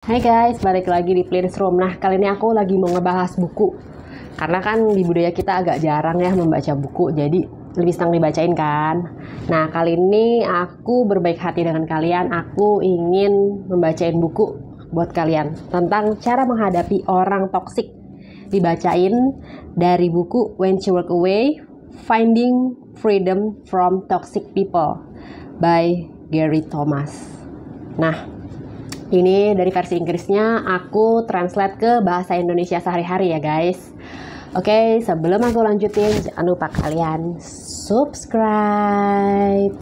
Hai guys, balik lagi di Playlist Room. Nah, kali ini aku lagi mau ngebahas buku. Karena kan di budaya kita agak jarang ya membaca buku, jadi lebih senang dibacain kan. Nah, kali ini aku berbaik hati dengan kalian. Aku ingin membacain buku buat kalian tentang cara menghadapi orang toksik. Dibacain dari buku When You Walk Away, Finding Freedom from Toxic People by Gary Thomas. Nah, ini dari versi Inggrisnya, aku translate ke bahasa Indonesia sehari-hari ya guys. Oke, sebelum aku lanjutin, jangan lupa kalian subscribe.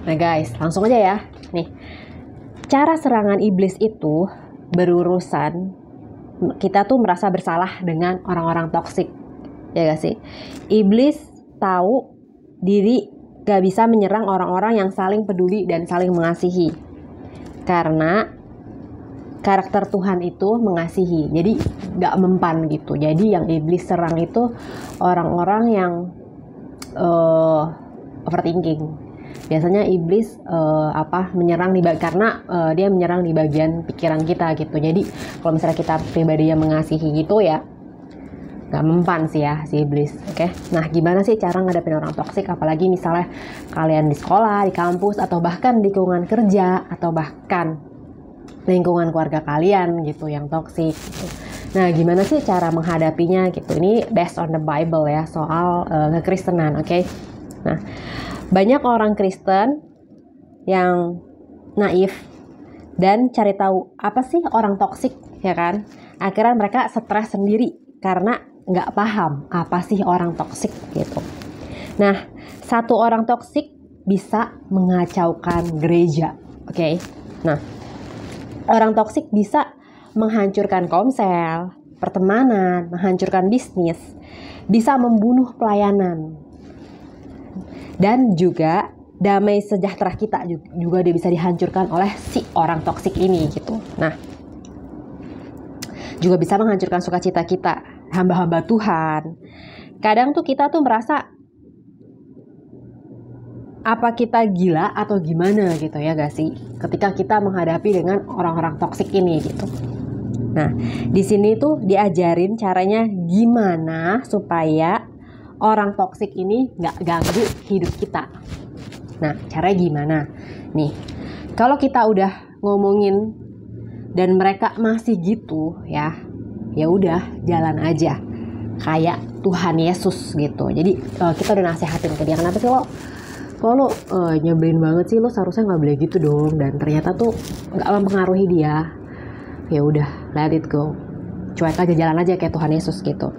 Nah guys, langsung aja ya. Nih, cara serangan iblis itu berurusan kita tuh merasa bersalah dengan orang-orang toksik, ya gak sih? Iblis tahu diri gak bisa menyerang orang-orang yang saling peduli dan saling mengasihi, karena karakter Tuhan itu mengasihi, jadi gak mempan gitu. Jadi yang iblis serang itu orang-orang yang overthinking. Biasanya iblis menyerang karena dia menyerang di bagian pikiran kita gitu. Jadi kalau misalnya kita pribadi yang mengasihi gitu ya gak mempan sih ya si iblis. Oke. Nah, gimana sih cara ngadepin orang toksik, apalagi misalnya kalian di sekolah, di kampus, atau bahkan di lingkungan kerja, atau bahkan lingkungan keluarga kalian gitu yang toksik gitu. Nah, gimana sih cara menghadapinya gitu? Ini based on the Bible ya, soal kekristenan, oke? Nah, banyak orang Kristen yang naif dan cari tahu apa sih orang toksik, ya kan? Akhirnya mereka stres sendiri karena nggak paham apa sih orang toksik gitu. Nah, satu orang toksik bisa mengacaukan gereja, oke? Nah, orang toksik bisa menghancurkan komsel, pertemanan, menghancurkan bisnis, bisa membunuh pelayanan. Dan juga damai sejahtera kita juga dia bisa dihancurkan oleh si orang toksik ini gitu. Nah, juga bisa menghancurkan sukacita kita, hamba-hamba Tuhan. Kadang tuh kita tuh merasa apa kita gila atau gimana gitu ya gak sih, ketika kita menghadapi dengan orang-orang toksik ini gitu. Nah, di sini tuh diajarin caranya gimana supaya orang toksik ini nggak ganggu hidup kita. Nah, caranya gimana? Nih, kalau kita udah ngomongin dan mereka masih gitu ya udah jalan aja kayak Tuhan Yesus gitu. Jadi kita udah nasehatin ke dia, kenapa sih lo nyebelin banget sih, lo seharusnya nggak boleh gitu dong. Dan ternyata tuh nggak mempengaruhi dia. Ya udah, let it go, cuek aja, jalan aja kayak Tuhan Yesus gitu.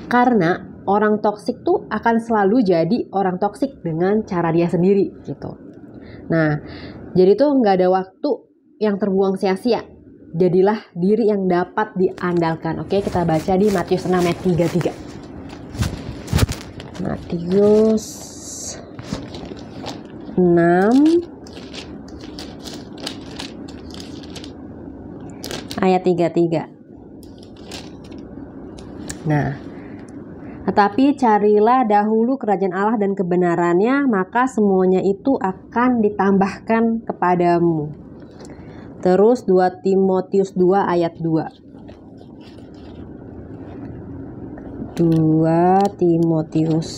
Karena orang toksik tuh akan selalu jadi orang toksik dengan cara dia sendiri gitu. Nah, jadi tuh nggak ada waktu yang terbuang sia-sia. Jadilah diri yang dapat diandalkan. Oke, kita baca di Matius 6 ayat 33. Matius 6 ayat 33. Nah, tetapi carilah dahulu kerajaan Allah dan kebenarannya, maka semuanya itu akan ditambahkan kepadamu. Terus 2 Timotius 2 ayat 2. 2 Timotius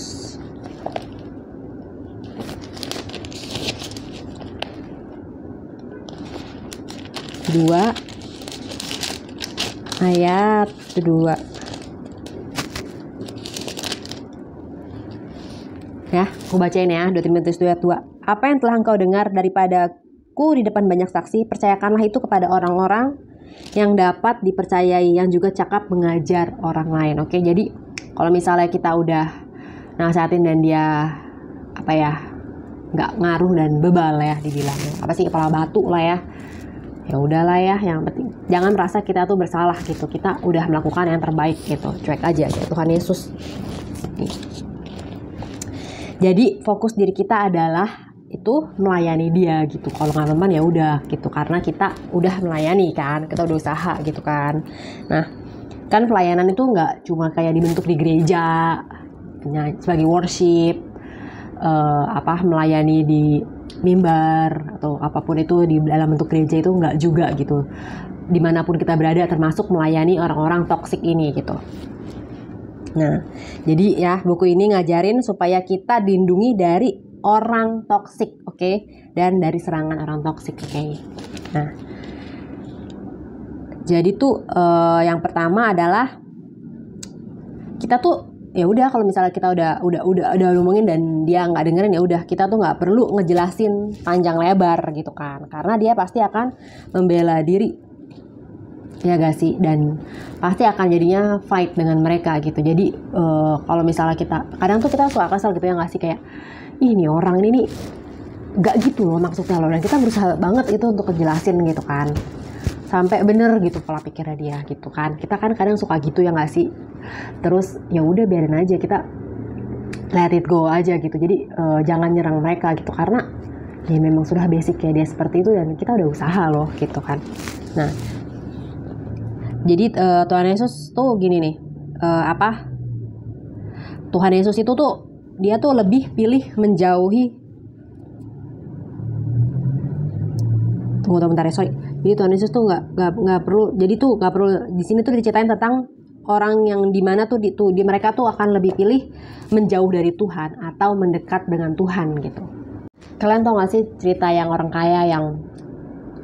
2 ayat 2. Ya, aku bacain ya, 2 Timotius 2 ayat 2. Apa yang telah engkau dengar daripadaku di depan banyak saksi, percayakanlah itu kepada orang-orang yang dapat dipercayai, yang juga cakap mengajar orang lain. Oke, jadi kalau misalnya kita udah nasihatin dan dia nggak ngaruh dan bebal ya dibilang, kepala batu lah ya. Ya udahlah ya, yang penting jangan merasa kita tuh bersalah gitu. Kita udah melakukan yang terbaik gitu, cuek aja kayak Tuhan Yesus. Jadi fokus diri kita adalah itu itu melayani dia gitu. Kalau nggak mempan ya udah gitu, karena kita udah melayani kan, kita udah usaha gitu kan. Nah kan pelayanan itu nggak cuma kayak dibentuk di gereja sebagai worship, melayani di mimbar atau apapun itu di dalam bentuk gereja, itu nggak juga gitu. Dimanapun kita berada, termasuk melayani orang-orang toksik ini gitu. Nah, jadi ya buku ini ngajarin supaya kita dilindungi dari orang toksik, oke? Dan dari serangan orang toksik, oke? Nah, jadi tuh yang pertama adalah kita tuh ya udah, kalau misalnya kita udah ngomongin dan dia nggak dengerin, ya udah, kita tuh nggak perlu ngejelasin panjang lebar gitu kan, karena dia pasti akan membela diri. Ya gak sih, dan pasti akan jadinya fight dengan mereka gitu. Jadi kalau misalnya kadang tuh kita suka kesel gitu ya gak sih, kayak ini orang ini nih gak gitu loh maksudnya loh, dan kita berusaha banget itu untuk ngejelasin gitu kan, sampai bener gitu pola pikirnya dia gitu kan. Kita kan kadang suka gitu ya gak sih, terus ya udah biarin aja, kita let it go aja gitu. Jadi jangan nyerang mereka gitu, karena ya memang sudah basic ya dia seperti itu, dan kita udah usaha loh gitu kan. Nah, jadi Tuhan Yesus tuh gini nih, Tuhan Yesus itu tuh dia tuh lebih pilih menjauhi. Tunggu bentar ya, sorry. Jadi Tuhan Yesus tuh nggak perlu. Jadi tuh nggak perlu, di sini tuh diceritain tentang orang yang dimana tuh di mereka tuh akan lebih pilih menjauh dari Tuhan atau mendekat dengan Tuhan gitu. Kalian tau gak sih cerita yang orang kaya yang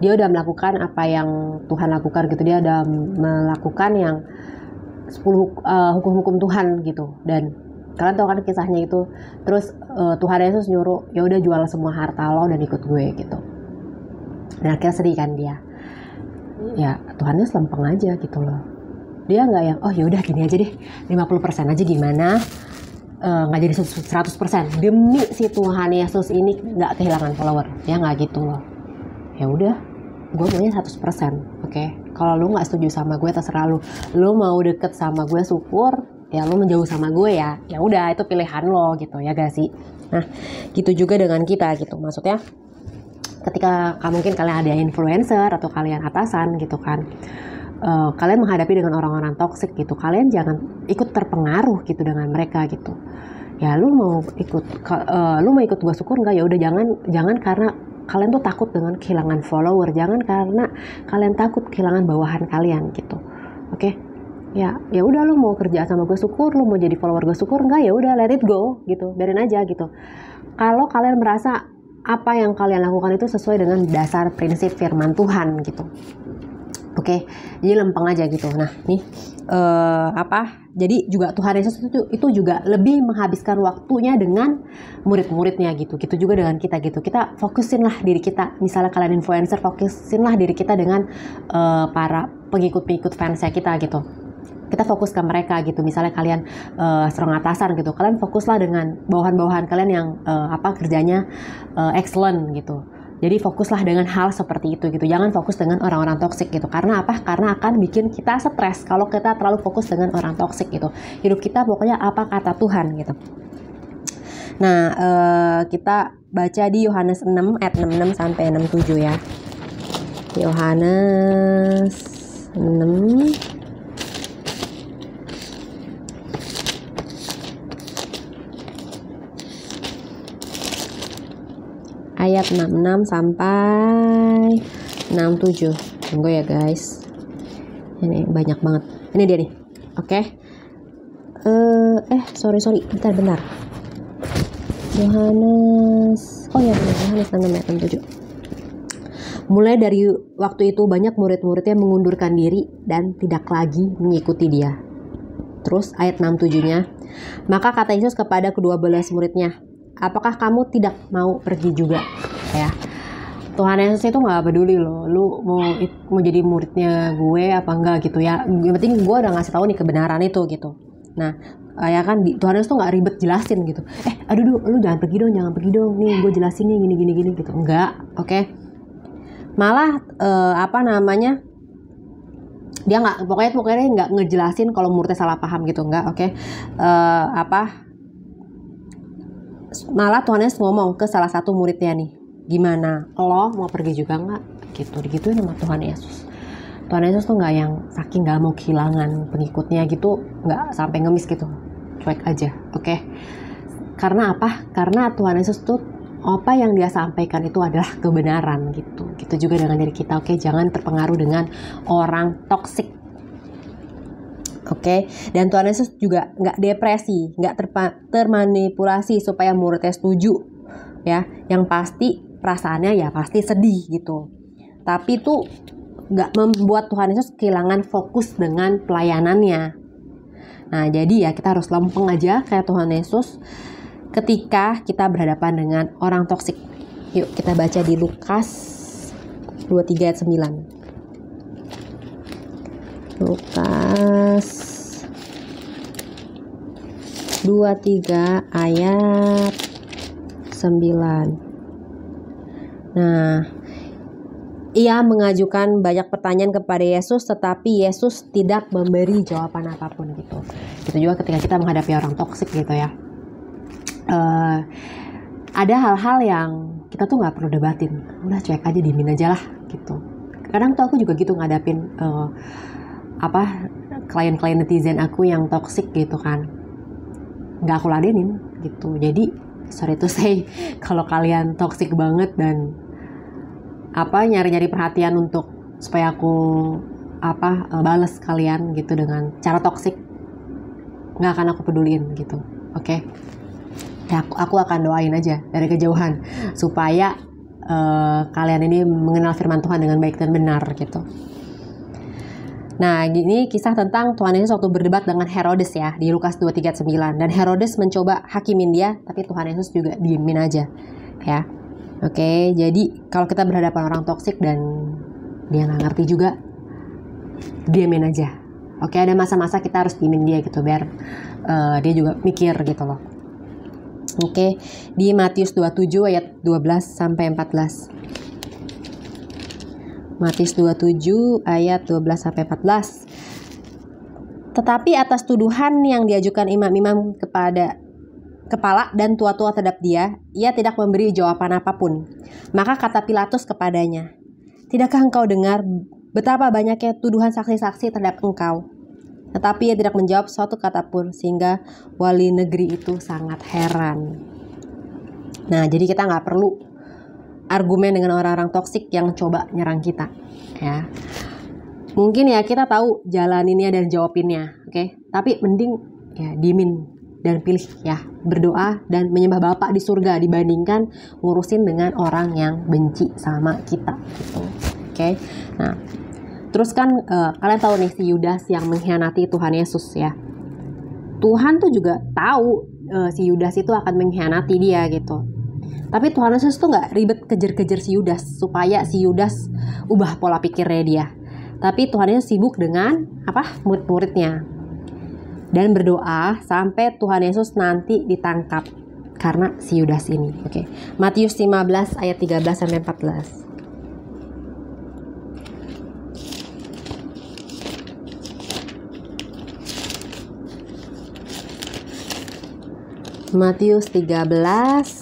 dia udah melakukan apa yang Tuhan lakukan gitu, dia udah melakukan yang 10 hukum-hukum Tuhan gitu, dan kalian tahu kan kisahnya itu. Terus Tuhan Yesus nyuruh, ya udah jual semua harta lo dan ikut gue gitu. Dan akhirnya sedih kan dia. Ya Tuhan Yesus lempeng aja gitu loh. Dia nggak yang oh ya udah gini aja deh, 50% aja gimana, nggak jadi 100%. Demi si Tuhan Yesus ini nggak kehilangan follower, ya nggak gitu loh. Ya udah, gue maunya 100%, oke? Kalau lu nggak setuju sama gue, terserah lu. Lu mau deket sama gue, syukur. Ya lu menjauh sama gue, ya udah, itu pilihan lo gitu, ya gak sih? Nah, gitu juga dengan kita gitu. Maksudnya ketika mungkin kalian ada influencer atau kalian atasan gitu kan, kalian menghadapi dengan orang-orang toksik gitu, kalian jangan ikut terpengaruh gitu dengan mereka gitu. Ya lu mau ikut gue, syukur nggak? Ya udah, jangan karena kalian tuh takut dengan kehilangan follower, jangan karena kalian takut kehilangan bawahan kalian gitu, oke? Ya udah, lu mau kerja sama gue, syukur. Lu mau jadi follower gue, syukur. Enggak, ya udah, let it go gitu, biarin aja gitu. Kalau kalian merasa apa yang kalian lakukan itu sesuai dengan dasar prinsip firman Tuhan gitu, oke? Jadi lempeng aja gitu. Nah nih jadi juga Tuhan Yesus itu juga lebih menghabiskan waktunya dengan murid-muridnya gitu juga dengan kita gitu. Kita fokusinlah diri kita, misalnya kalian influencer, fokusinlah diri kita dengan para pengikut fansnya kita gitu. Kita fokus ke mereka gitu. Misalnya kalian seorang atasan gitu, kalian fokuslah dengan bawahan-bawahan kalian yang kerjanya excellent gitu. Jadi fokuslah dengan hal seperti itu gitu. Jangan fokus dengan orang-orang toksik gitu. Karena apa? Karena akan bikin kita stres kalau kita terlalu fokus dengan orang toksik gitu. Hidup kita pokoknya apa kata Tuhan gitu. Nah, kita baca di Yohanes 6 ayat 66 sampai 67 ya. Yohanes 6 ayat 66 sampai 67. Tunggu ya guys, ini banyak banget, ini dia nih, oke? Sorry, bentar. Yohanes, Yohanes 6 ayat 67. Mulai dari waktu itu banyak murid-muridnya mengundurkan diri dan tidak lagi mengikuti dia. Terus ayat 67-nya, maka kata Yesus kepada kedua belas muridnya, apakah kamu tidak mau pergi juga? Ya, Tuhan Yesus itu nggak peduli loh, lu mau jadi muridnya gue apa enggak gitu ya. Yang penting gue udah ngasih tahu nih kebenaran itu gitu. Nah, ya kan Tuhan Yesus tuh nggak ribet jelasin gitu. Lu jangan pergi dong. Nih gue jelasin nih gini gitu. Enggak, oke? Malah dia nggak, pokoknya nggak ngejelasin kalau muridnya salah paham gitu, enggak, oke? Malah Tuhan Yesus ngomong ke salah satu muridnya nih, gimana, lo mau pergi juga nggak? Gitu, digituin sama Tuhan Yesus. Tuhan Yesus tuh nggak yang saking nggak mau kehilangan pengikutnya gitu, nggak sampai ngemis gitu, cuek aja, oke? Karena apa? Karena Tuhan Yesus tuh apa yang dia sampaikan itu adalah kebenaran gitu. Gitu juga dengan diri kita, oke? Jangan terpengaruh dengan orang toksik. Oke, dan Tuhan Yesus juga nggak depresi, nggak termanipulasi supaya muridnya setuju, ya. Yang pasti perasaannya ya pasti sedih gitu. Tapi itu nggak membuat Tuhan Yesus kehilangan fokus dengan pelayanannya. Nah, jadi ya kita harus lempeng aja kayak Tuhan Yesus ketika kita berhadapan dengan orang toksik. Yuk kita baca di Lukas 23 ayat 9. Lukas 23 ayat 9. Nah, ia mengajukan banyak pertanyaan kepada Yesus, tetapi Yesus tidak memberi jawaban apapun gitu. Gitu juga ketika kita menghadapi orang toksik gitu ya. Ada hal-hal yang kita tuh nggak perlu debatin, udah cuek aja, diemin aja lah gitu. Kadang tuh aku juga gitu ngadapin klien-klien netizen aku yang toksik gitu kan, nggak aku ladenin gitu. Jadi sorry to say kalau kalian toksik banget dan nyari-nyari perhatian untuk supaya aku bales kalian gitu dengan cara toksik, nggak akan aku pedulin gitu, oke? Ya, aku akan doain aja dari kejauhan supaya kalian ini mengenal firman Tuhan dengan baik dan benar gitu. Nah, ini kisah tentang Tuhan Yesus waktu berdebat dengan Herodes ya, di Lukas 23:9. Dan Herodes mencoba hakimin dia, tapi Tuhan Yesus juga diemin aja ya. Oke, jadi kalau kita berhadapan orang toksik dan dia nggak ngerti juga, diemin aja. Oke, ada masa-masa kita harus diemin dia gitu, biar dia juga mikir gitu loh. Oke, di Matius 27 ayat 12-14. Matius 27 ayat 12-14. Tetapi atas tuduhan yang diajukan imam-imam kepada kepala dan tua-tua terhadap dia, ia tidak memberi jawaban apapun. Maka kata Pilatus kepadanya, "Tidakkah engkau dengar betapa banyaknya tuduhan saksi-saksi terhadap engkau?" Tetapi ia tidak menjawab suatu kata pun, sehingga wali negeri itu sangat heran. Nah, jadi kita nggak perlu argumen dengan orang-orang toksik yang coba nyerang kita, ya. Mungkin ya kita tahu jalaninnya dan jawabinnya, oke? Tapi mending ya diemin dan pilih ya berdoa dan menyembah Bapa di surga dibandingkan ngurusin dengan orang yang benci sama kita, gitu, oke? Nah, terus kan kalian tahu nih si Yudas yang mengkhianati Tuhan Yesus ya. Tuhan tuh juga tahu si Yudas itu akan mengkhianati dia gitu. Tapi Tuhan Yesus tuh nggak ribet kejar-kejar si Yudas supaya si Yudas ubah pola pikirnya dia. Tapi Tuhan Yesus sibuk dengan murid-muridnya dan berdoa sampai Tuhan Yesus nanti ditangkap karena si Yudas ini. Oke. Matius 15 ayat 13-14. Matius 15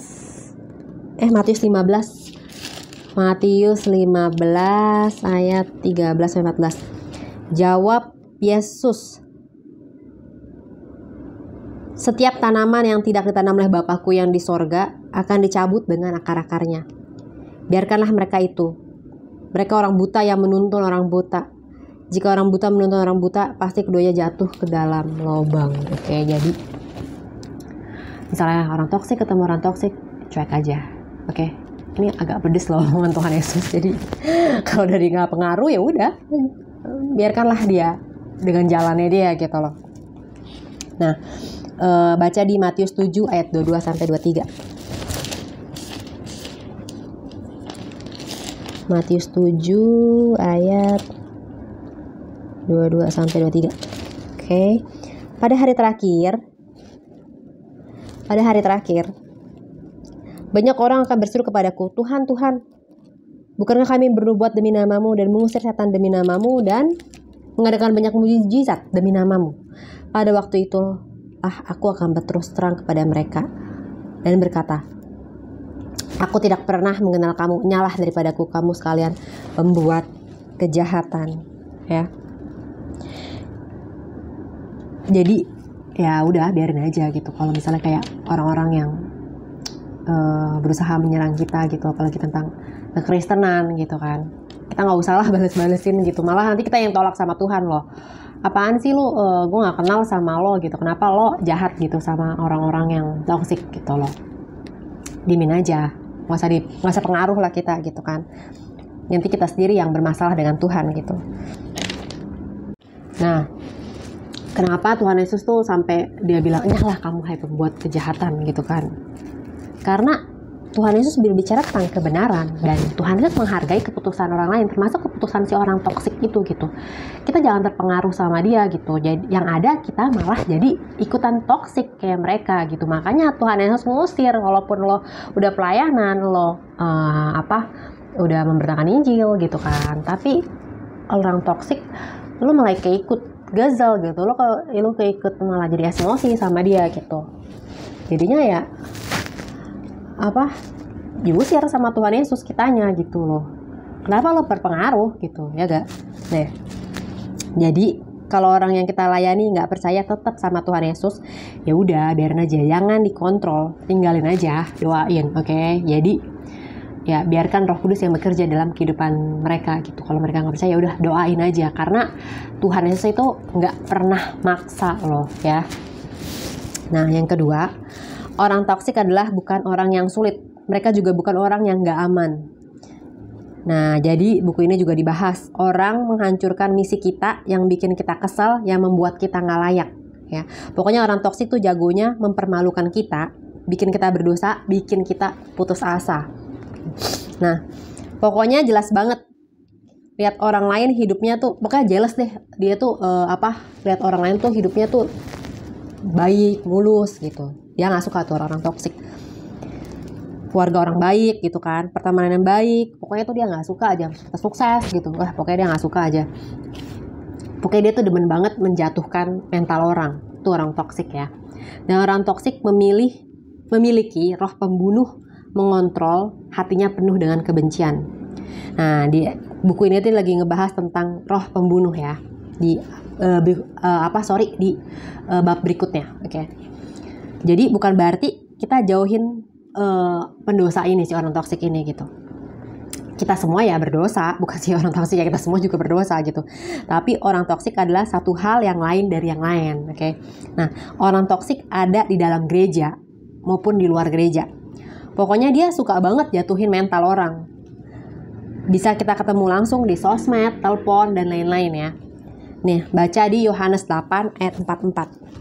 ayat 13-14. Jawab Yesus, "Setiap tanaman yang tidak ditanam oleh Bapakku yang di sorga akan dicabut dengan akar-akarnya. Biarkanlah mereka itu. Mereka orang buta yang menuntun orang buta. Jika orang buta menuntun orang buta, pasti keduanya jatuh ke dalam lubang." Oke, jadi misalnya orang toksik ketemu orang toksik, cuek aja. Oke. Ini agak pedes loh omongan Tuhan Yesus. Jadi kalau dari nggak pengaruh ya udah, biarkanlah dia dengan jalannya dia gitu loh. Nah, baca di Matius 7 ayat 22-23. Matius 7 ayat 22-23. Oke. Pada hari terakhir banyak orang akan berseru kepadaku, "Tuhan, Tuhan, bukankah kami bernubuat demi namamu dan mengusir setan demi namamu dan mengadakan banyak mujizat demi namamu?" Pada waktu itu aku akan berterus terang kepada mereka, dan berkata, "Aku tidak pernah mengenal kamu, nyalah daripadaku kamu sekalian pembuat kejahatan." Ya. Jadi ya udah biarin aja gitu. Kalau misalnya kayak orang-orang yang berusaha menyerang kita gitu, apalagi tentang kekristenan gitu kan, kita nggak usah lah bales-balesin gitu. Malah nanti kita yang tolak sama Tuhan loh. Apaan sih lu, gue nggak kenal sama lo gitu, kenapa lo jahat gitu sama orang-orang yang toxic gitu loh. Dimin aja, nggak usah pengaruh lah kita gitu kan. Nanti kita sendiri yang bermasalah dengan Tuhan gitu. Nah, kenapa Tuhan Yesus tuh sampai dia bilang, "Nyahlah kamu hai pembuat kejahatan," gitu kan? Karena Tuhan Yesus berbicara tentang kebenaran, dan Tuhan Yesus menghargai keputusan orang lain, termasuk keputusan si orang toksik itu gitu. Kita jangan terpengaruh sama dia gitu. Jadi yang ada kita malah jadi ikutan toksik kayak mereka gitu. Makanya Tuhan Yesus mengusir, walaupun lo udah pelayanan, lo udah memberitakan Injil gitu kan. Tapi orang toksik lo malah keikut gazel gitu. Lo keikut malah jadi emosi sama dia gitu. Jadinya ya diusir sama Tuhan Yesus kitanya gitu loh. Kenapa lo berpengaruh gitu, ya gak? Nah, jadi kalau orang yang kita layani nggak percaya tetap sama Tuhan Yesus, ya udah biarin aja, jangan dikontrol, tinggalin aja, doain, oke? Jadi ya biarkan Roh Kudus yang bekerja dalam kehidupan mereka gitu. Kalau mereka nggak percaya, ya udah doain aja, karena Tuhan Yesus itu nggak pernah maksa loh ya. Nah, yang kedua, orang toksik adalah bukan orang yang sulit. Mereka juga bukan orang yang gak aman. Nah, jadi buku ini juga dibahas. Orang menghancurkan misi kita, yang bikin kita kesal, yang membuat kita gak layak. Ya, pokoknya orang toksik tuh jagonya mempermalukan kita, bikin kita berdosa, bikin kita putus asa. Nah, pokoknya jelas banget. Lihat orang lain hidupnya tuh, pokoknya jealous deh. Dia tuh lihat orang lain tuh hidupnya tuh baik, mulus gitu. Dia nggak suka tuh orang toksik. Keluarga orang baik gitu kan, pertemanan yang baik, pokoknya tuh dia nggak suka aja, sukses gitu. Wah, pokoknya dia nggak suka aja. Pokoknya dia tuh demen banget menjatuhkan mental orang. Itu orang toksik ya. Dan orang toksik memiliki roh pembunuh, mengontrol, hatinya penuh dengan kebencian. Nah, di buku ini tuh lagi ngebahas tentang roh pembunuh ya. Di bab berikutnya, oke. Jadi bukan berarti kita jauhin pendosa ini, si orang toksik ini gitu. Kita semua ya berdosa, bukan si orang toksik ya, kita semua juga berdosa gitu. Tapi orang toksik adalah satu hal yang lain dari yang lain, oke. Nah, orang toksik ada di dalam gereja maupun di luar gereja. Pokoknya dia suka banget jatuhin mental orang. Bisa kita ketemu langsung di sosmed, telepon, dan lain-lain ya. Nih, baca di Yohanes 8 ayat 44.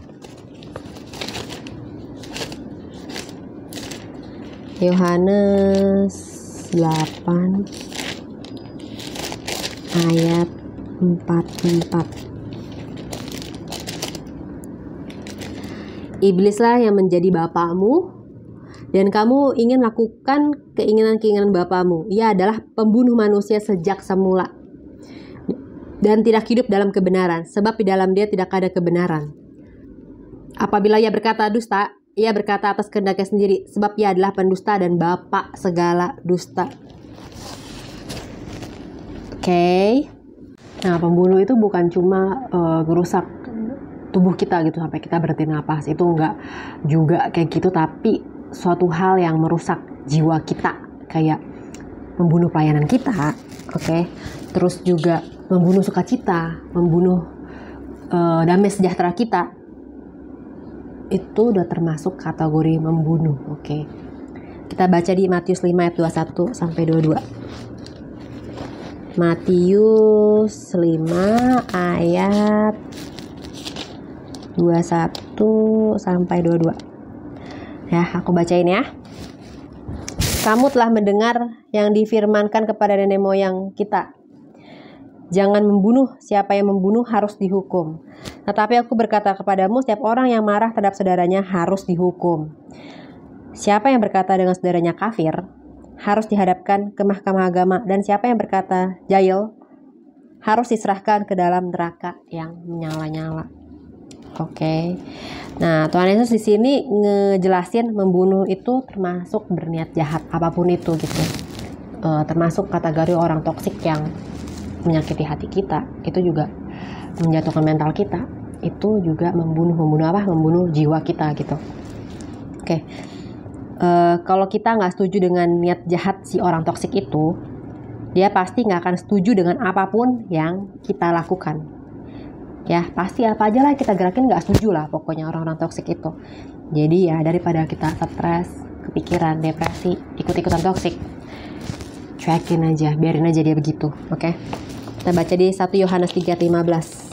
Yohanes 8 ayat 44. Iblislah yang menjadi bapakmu, dan kamu ingin lakukan keinginan-keinginan bapakmu. Ia adalah pembunuh manusia sejak semula, dan tidak hidup dalam kebenaran, sebab di dalam dia tidak ada kebenaran. Apabila ia berkata dusta, ia berkata atas kehendaknya sendiri, sebab ia adalah pendusta dan bapa segala dusta. Oke. Nah, pembunuh itu bukan cuma merusak tubuh kita gitu sampai kita berhenti napas. Itu enggak juga kayak gitu, tapi suatu hal yang merusak jiwa kita, kayak membunuh pelayanan kita, oke. Terus juga membunuh sukacita, membunuh damai sejahtera kita. Itu udah termasuk kategori membunuh, oke. Kita baca di Matius 5 ayat 21 sampai 22. Matius 5 ayat 21 sampai 22. Ya, aku bacain ya. Kamu telah mendengar yang difirmankan kepada nenek moyang kita, jangan membunuh, siapa yang membunuh harus dihukum. Tetapi aku berkata kepadamu, setiap orang yang marah terhadap saudaranya harus dihukum. Siapa yang berkata dengan saudaranya kafir, harus dihadapkan ke mahkamah agama. Dan siapa yang berkata jahil, harus diserahkan ke dalam neraka yang menyala-nyala. Oke. Nah, Tuhan Yesus di sini ngejelasin membunuh itu termasuk berniat jahat apapun itu gitu. Termasuk kategori orang toksik yang menyakiti hati kita, itu juga menjatuhkan mental kita, itu juga membunuh apa? Membunuh jiwa kita gitu. Oke. Kalau kita nggak setuju dengan niat jahat si orang toksik itu, dia pasti nggak akan setuju dengan apapun yang kita lakukan. Ya pasti apa aja lah kita gerakin nggak setuju lah pokoknya orang-orang toksik itu. Jadi ya daripada kita stres, kepikiran, depresi, ikut-ikutan toksik, cuekin aja, biarin aja dia begitu. Oke. Kita baca di 1 Yohanes 3:15.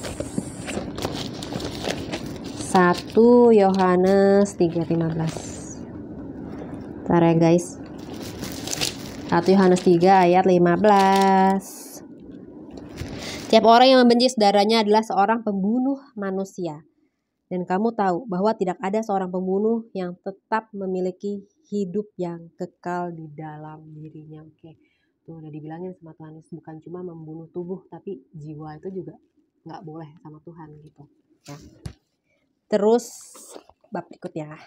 1 Yohanes 3:15. Bentar ya guys. 1 Yohanes 3 ayat 15. Setiap orang yang membenci saudaranya adalah seorang pembunuh manusia. Dan kamu tahu bahwa tidak ada seorang pembunuh yang tetap memiliki hidup yang kekal di dalam dirinya. Oke, tuh udah dibilangin sama Tuhan Yesus, bukan cuma membunuh tubuh, tapi jiwa itu juga nggak boleh sama Tuhan gitu. Ya. Terus bab berikutnya,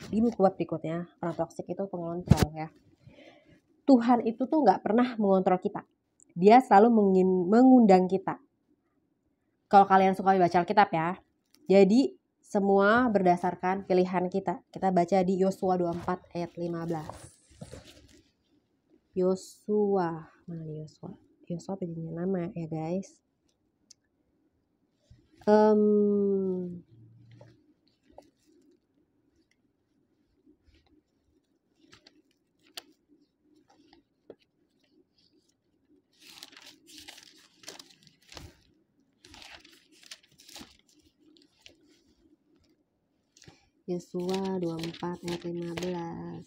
di buku bab berikutnya, orang toksik itu pengontrol ya. Tuhan itu tuh nggak pernah mengontrol kita. Dia selalu mengundang kita. Kalau kalian suka baca Alkitab ya. Jadi semua berdasarkan pilihan kita. Kita baca di Yosua 24 ayat 15. Yosua. Mana nih Yosua? Yosua apa jadinya nama ya guys? Yosua 24 ayat 15.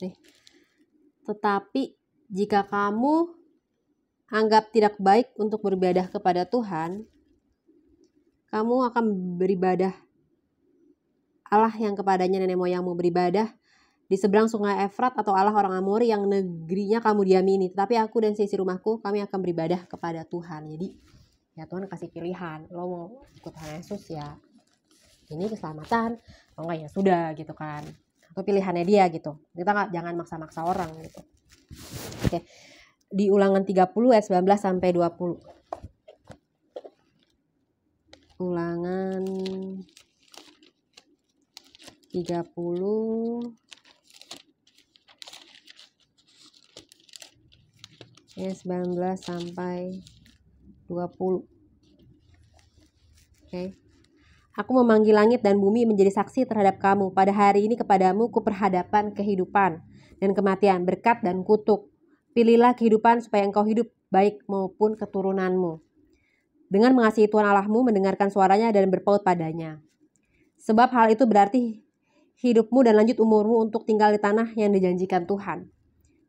Nih. Tetapi jika kamu anggap tidak baik untuk beribadah kepada Tuhan, kamu akan beribadah Allah yang kepadanya nenek moyangmu beribadah di seberang sungai Efrat, atau Allah orang Amori yang negerinya kamu diami ini. Tetapi aku dan seisi rumahku, kami akan beribadah kepada Tuhan. Jadi ya Tuhan kasih pilihan, lo mau ikut Tuhan Yesus ya ini keselamatan, atau enggak ya sudah gitu kan, atau pilihannya dia gitu. Kita jangan maksa-maksa orang gitu. Oke. Di Ulangan 30 ayat 19 sampai 20. Ulangan 30 ayat 19 sampai 20. Oke. Aku memanggil langit dan bumi menjadi saksi terhadap kamu. Pada hari ini kepadamu kuperhadapkan kehidupan dan kematian, berkat dan kutuk. Pilihlah kehidupan supaya engkau hidup, baik maupun keturunanmu. Dengan mengasihi Tuhan Allahmu, mendengarkan suaranya dan berpaut padanya. Sebab hal itu berarti hidupmu dan lanjut umurmu untuk tinggal di tanah yang dijanjikan Tuhan.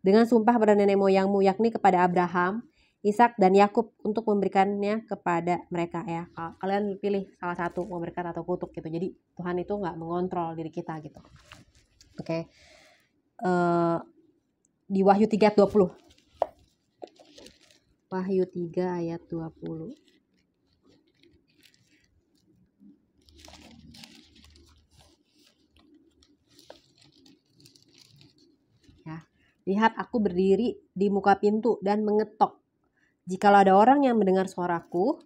Dengan sumpah pada nenek moyangmu, yakni kepada Abraham, Ishak dan Yakub, untuk memberikannya kepada mereka ya. Kalian pilih salah satu, mau berkat atau kutuk gitu. Jadi Tuhan itu nggak mengontrol diri kita gitu. Oke. Di Wahyu 3 ayat 20. Wahyu 3 ayat 20. Ya. Lihat, aku berdiri di muka pintu dan mengetok. Jikalau ada orang yang mendengar suaraku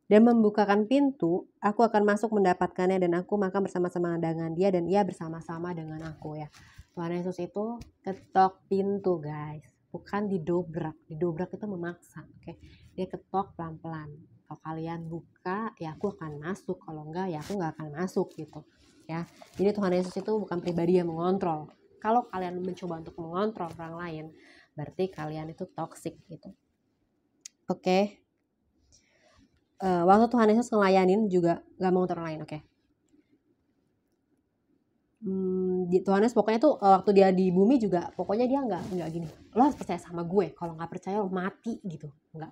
dan membukakan pintu, aku akan masuk mendapatkannya dan aku makan bersama-sama dengan dia dan ia bersama-sama dengan aku ya. Tuhan Yesus itu ketok pintu guys, bukan didobrak. Didobrak itu memaksa, oke. Dia ketok pelan-pelan. Kalau kalian buka, ya aku akan masuk. Kalau enggak, ya aku nggak akan masuk gitu ya. Jadi Tuhan Yesus itu bukan pribadi yang mengontrol. Kalau kalian mencoba untuk mengontrol orang lain, berarti kalian itu toksik gitu. Oke. Waktu Tuhan Yesus ngelayanin juga gak mau orang lain, oke. Tuhan Yesus pokoknya tuh waktu dia di bumi juga, pokoknya dia nggak gini, lo harus percaya sama gue, kalau nggak percaya lo mati gitu, nggak.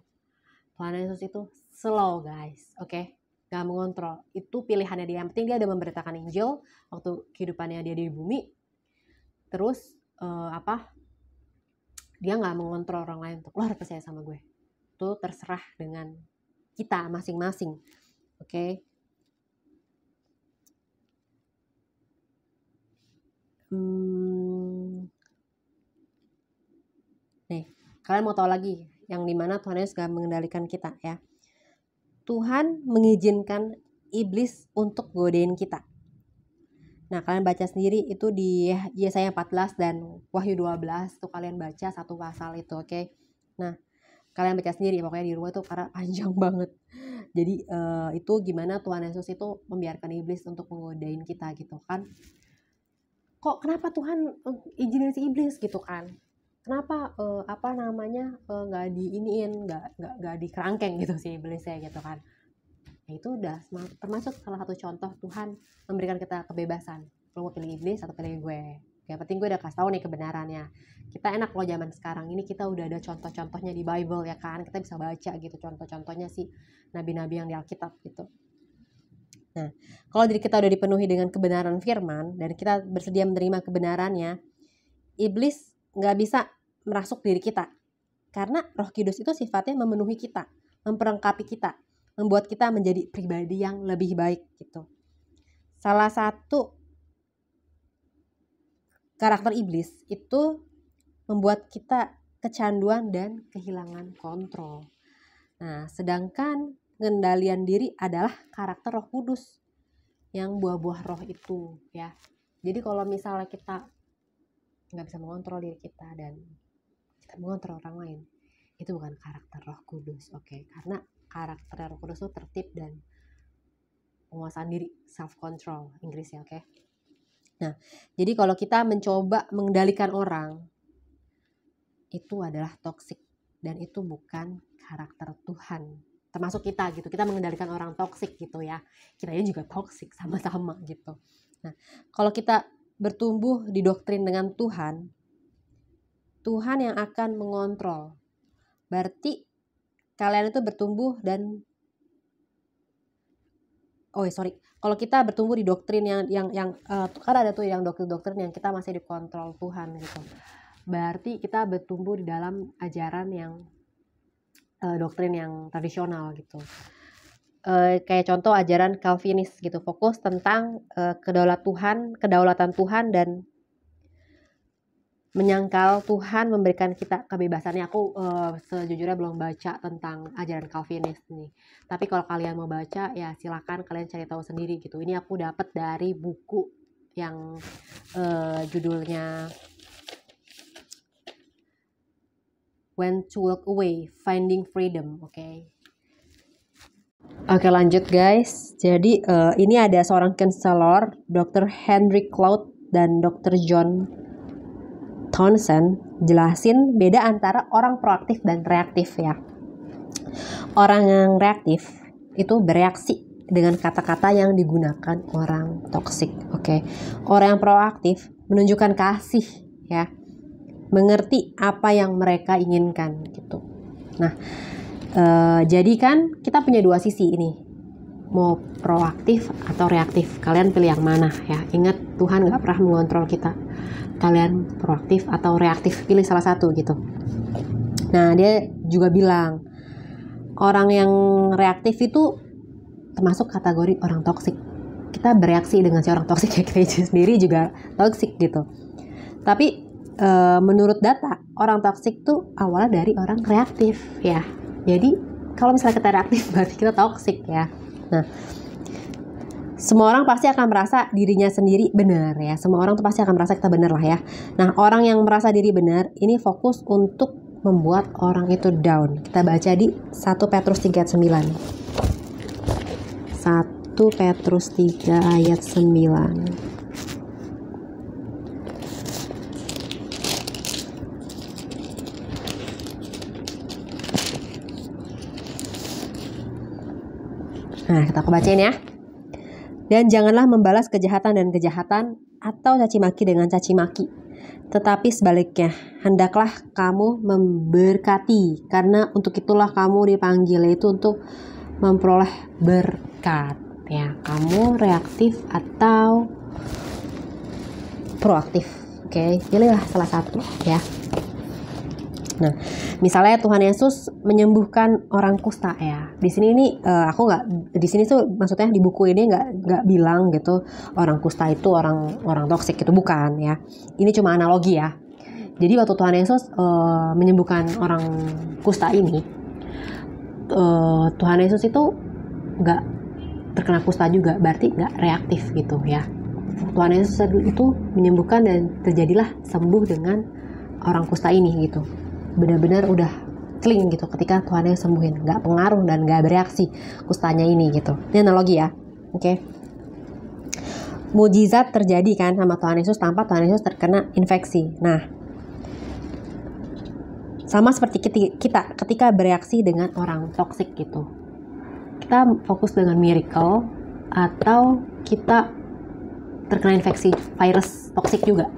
Tuhan Yesus itu slow guys, oke, gak mengontrol. Itu pilihannya dia. Yang penting dia udah memberitakan Injil waktu kehidupannya dia di bumi. Terus dia nggak mengontrol orang lain untuk lo harus percaya sama gue. Itu terserah dengan kita masing-masing. Oke. Nih, kalian mau tahu lagi yang dimana Tuhan Yesus gak mengendalikan kita ya. Tuhan mengizinkan iblis untuk godain kita. Nah, kalian baca sendiri itu di Yesaya 14 dan Wahyu 12 tuh, kalian baca satu pasal itu, oke? Nah, kalian baca sendiri pokoknya di rumah tuh karena panjang banget. Jadi itu gimana Tuhan Yesus itu membiarkan iblis untuk menggodain kita gitu kan. Kok kenapa Tuhan izinin si iblis gitu kan? Kenapa nggak diiniin, nggak dikerangkeng gitu si iblisnya gitu kan? Nah, itu udah termasuk salah satu contoh Tuhan memberikan kita kebebasan. Lo mau pilih iblis atau pilih gue? Yang penting gue udah kasih tahu nih kebenarannya. Kita enak loh zaman sekarang ini, kita udah ada contoh-contohnya di Bible ya kan. Kita bisa baca gitu contoh-contohnya sih nabi-nabi yang di Alkitab gitu. Nah, kalau diri kita udah dipenuhi dengan kebenaran firman dan kita bersedia menerima kebenarannya, iblis nggak bisa merasuk diri kita. Karena Roh Kudus itu sifatnya memenuhi kita, memperlengkapi kita, membuat kita menjadi pribadi yang lebih baik gitu. Salah satu karakter iblis itu membuat kita kecanduan dan kehilangan kontrol. Nah, sedangkan pengendalian diri adalah karakter Roh Kudus yang buah-buah roh itu ya. Jadi kalau misalnya kita nggak bisa mengontrol diri kita dan kita mengontrol orang lain, itu bukan karakter Roh Kudus, oke? Karena karakter Roh Kudus itu tertib dan penguasaan diri, self control Inggrisnya, oke? Nah, jadi kalau kita mencoba mengendalikan orang, itu adalah toksik dan itu bukan karakter Tuhan. Termasuk kita gitu, kita mengendalikan orang toksik gitu ya. Kitanya juga toksik sama-sama gitu. Nah, kalau kita bertumbuh di doktrin dengan Tuhan, Tuhan yang akan mengontrol. Berarti kalian itu bertumbuh dan kalau kita bertumbuh di doktrin yang kan ada tuh yang doktrin yang kita masih dikontrol Tuhan gitu. Berarti kita bertumbuh di dalam ajaran yang doktrin yang tradisional gitu. Kayak contoh ajaran Calvinis gitu, fokus tentang kedaulatan Tuhan dan menyangkal Tuhan memberikan kita kebebasannya. Aku sejujurnya belum baca tentang ajaran Calvinis nih. Tapi kalau kalian mau baca ya silakan kalian cari tahu sendiri gitu. Ini aku dapat dari buku yang judulnya When to Walk Away, Finding Freedom, oke? Oke, lanjut guys. Jadi ini ada seorang konselor, Dr. Henry Cloud dan Dr. John Townsend, jelasin beda antara orang proaktif dan reaktif ya. Orang yang reaktif itu bereaksi dengan kata-kata yang digunakan orang toksik, oke? Orang yang proaktif menunjukkan kasih ya, mengerti apa yang mereka inginkan gitu. Nah, jadi kan kita punya dua sisi ini, mau proaktif atau reaktif. Kalian pilih yang mana ya? Ingat, Tuhan gak pernah mengontrol kita. Kalian proaktif atau reaktif, pilih salah satu gitu. Nah, dia juga bilang orang yang reaktif itu termasuk kategori orang toksik. Kita bereaksi dengan si orang toksik ya, kita sendiri juga toksik gitu. Tapi menurut data, orang toksik tuh awalnya dari orang reaktif ya. Jadi kalau misalnya kita reaktif berarti kita toksik ya. Nah, semua orang pasti akan merasa dirinya sendiri benar ya. Semua orang tuh pasti akan merasa kita benar lah ya. Nah, orang yang merasa diri benar ini fokus untuk membuat orang itu down. Kita baca di 1 Petrus 3 ayat 9. 1 Petrus 3 ayat 9. Nah, kita bacain ya. Dan janganlah membalas kejahatan dan kejahatan atau caci maki dengan caci maki. Tetapi sebaliknya, hendaklah kamu memberkati, karena untuk itulah kamu dipanggil, yaitu untuk memperoleh berkat. Ya, kamu reaktif atau proaktif. Oke, pilihlah salah satu ya. Nah, misalnya Tuhan Yesus menyembuhkan orang kusta ya. Di sini ini aku nggak, di sini tuh maksudnya di buku ini nggak bilang gitu orang kusta itu orang toksik itu, bukan ya. Ini cuma analogi ya. Jadi waktu Tuhan Yesus menyembuhkan orang kusta ini, Tuhan Yesus itu nggak terkena kusta juga, berarti nggak reaktif gitu ya. Tuhan Yesus itu menyembuhkan dan terjadilah sembuh dengan orang kusta ini gitu. Benar-benar udah clean gitu ketika Tuhan Yesus sembuhin, nggak pengaruh dan nggak bereaksi kustanya ini gitu. Ini analogi ya, oke. Mujizat terjadi kan sama Tuhan Yesus tanpa Tuhan Yesus terkena infeksi. Nah, sama seperti kita ketika bereaksi dengan orang toksik gitu. Kita fokus dengan miracle atau kita terkena infeksi virus toksik juga.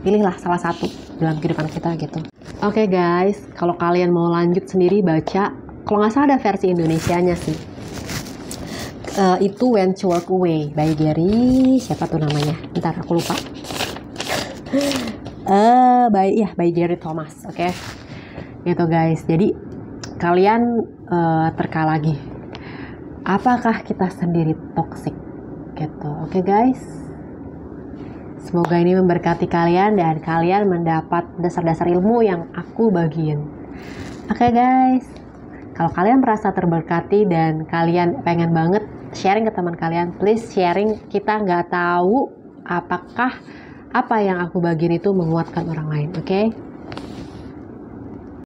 Pilihlah salah satu dalam kehidupan kita gitu. Oke guys, kalau kalian mau lanjut sendiri baca, kalau nggak salah ada versi Indonesianya sih. Itu When to Walk Away by Gary, siapa tuh namanya? Bentar, aku lupa. By Gary Thomas, oke. Gitu guys. Jadi kalian terka lagi. Apakah kita sendiri toksik? Gitu. Oke guys. Semoga ini memberkati kalian dan kalian mendapat dasar-dasar ilmu yang aku bagiin. Oke guys, kalau kalian merasa terberkati dan kalian pengen banget sharing ke teman kalian, please sharing. Kita nggak tahu apakah apa yang aku bagiin itu menguatkan orang lain, oke?